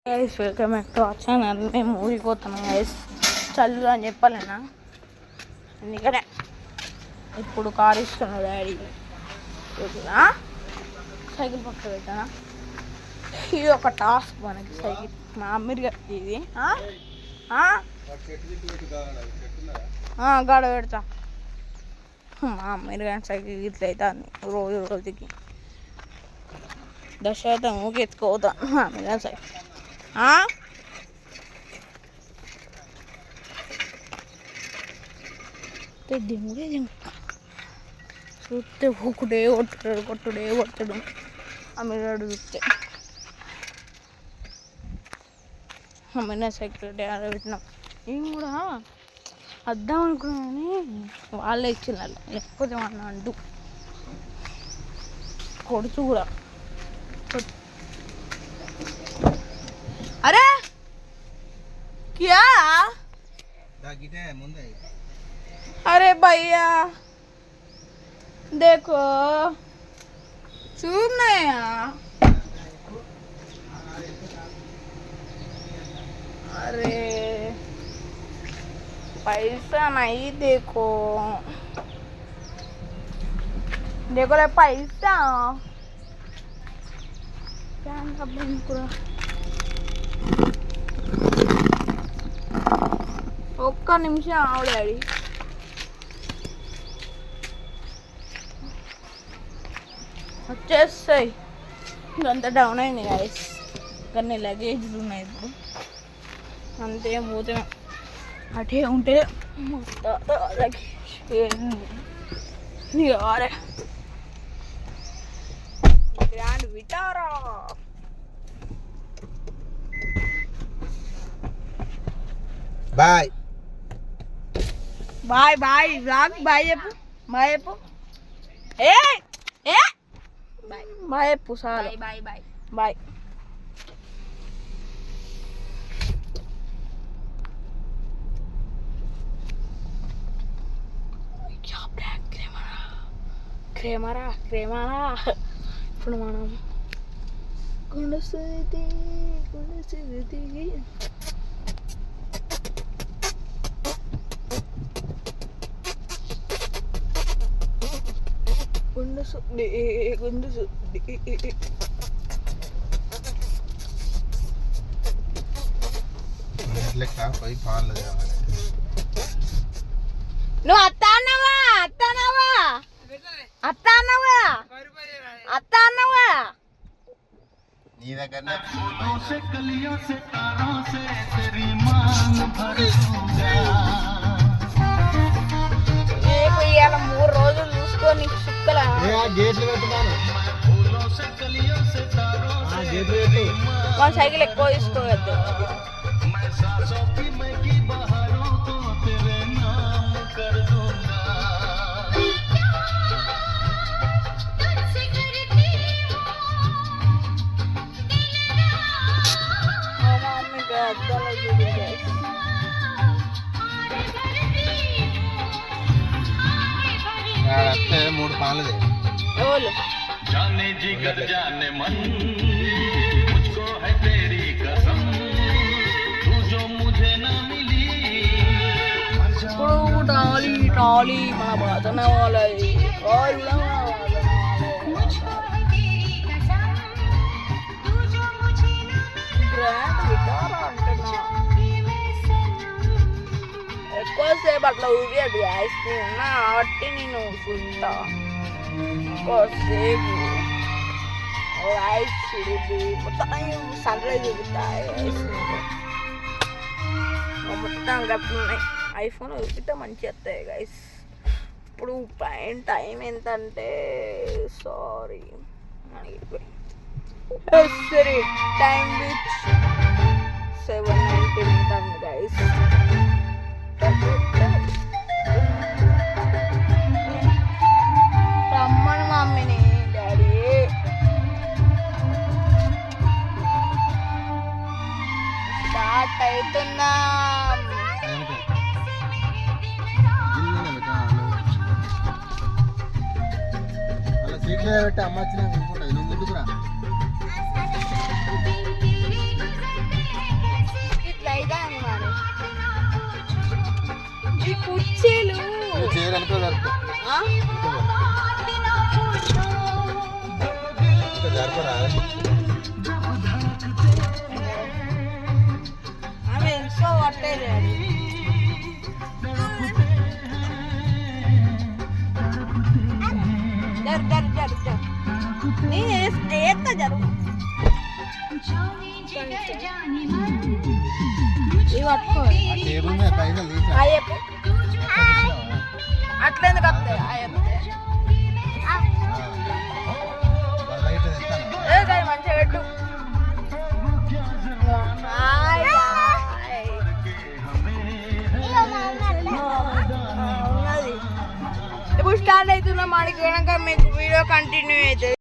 Guys welcome back to our channel. మేము ఊరికి పోతున్నాం గైస్. చల్లు అని చెప్పలేనా, అందుకనే ఇప్పుడు కారు ఇస్తున్నాడు డాడీ. సైకిల్ పక్కన పెట్టానా, ఇది ఒక టాస్క్ మనకి. సైకిల్ మా అమ్మీరు ఇది గాడ పెడతా. మా అమ్మీరు కానీ సైకిల్ ఇట్లా అవుతుంది రోజు రోజుకి. దశాతం ఊకి ఎత్తుకోతా మా అమ్మీరు కానీ సైకిల్. చూస్తే ఒకటే కొట్టుడే అమ్మినాడు. చూస్తే అమ్మిన సైకిల్ డాడీ పెట్టినాం. నేను కూడా వద్దాం అనుకున్నా కానీ వాళ్ళే ఇచ్చినారు, లేకపోతే మన అంటూ కొడుచు కూడా. अरे क्या? अरे भैया देखो चूम नहीं अरे पैसा नहीं, देखो देखो ले पैसा क्या पूरा. ఒక్క నిమిషం ఆవు డాడీ. వచ్చేస్తాయి. ఇంకంతా డౌన్ అయింది గైస్. కానీ లగేజ్లు ఉన్నాయి ఇప్పుడు. అంతే పోతే అటే ఉంటే Grand Vitara. Bye bye bye బ్లాగ్ బాయ్ చెప్పు. బాయ్ చెప్పు. ఏ ఏ బాయ్ బాయ్ చెప్పు. Sir bye bye bye. క్రేమరా ఇప్పుడు మనం గుణసుది నువ్వు అత్త అన్నావా నీ దగ్గర ఇవాళ 3 రోజులు చూసుకొని సుక్కల గేట్లు పెట్టున్నాను. మన సైకిల్ ఎక్కువ తీసుకోవద్దు. మూడు పాలదే जाने जिगर जाने मन मुझको है तेरी कसम तू जो मुझे ना मिली टाली टाली మన బాధన వాళ్ళది కాళ్ళ గ్రాండ్ విటారా అంటున్నా. ఎక్కువసేపు అట్లా ఊరియదు గ్యాస్ ఉన్నా కాబట్టి నేను ఊసుకుంటా. ఎక్కువసేపు రైస్ చూడు, మొత్తం సన్ రైజ్ చూపిస్తాయి. మొత్తం గట్లున్నాయి. ఐఫోన్ చూపిస్తే మంచిగా వస్తాయి గైస్. ఇప్పుడు పైన టైం ఎంతంటే సారీ సరే టైం విచ్ 7:19 ఉంటుంది గైస్. రమ్మని మమ్మీని డాడీ. స్టార్ట్ అవుతుందా? సీట్లో పెట్టి అమ్మ వచ్చిన నువ్వు ముందుకురా. కుర్చీలు చీర అనుకో జరుపు ఆ? జరపరా ఆమె ఎంతో పట్టేది అది జరు జరు జరు జరు నేను ఏత్తా జరుగు ఇవి పట్టుకో ఆ టేబుల్ మీద పైసలు తీసా అయ్యప్ప అట్లెందుకు వస్తాయి అయ్యప్ప లైట్ తెస్తాను ఏ కానీ మంచిగా పెట్టు హాయ్, హాయ్. ఉన్నది. ఇప్పుడు స్టార్ట్ అవుతున్నా మనకి వెనక మీకు వీడియో కంటిన్యూ అవుతుంది.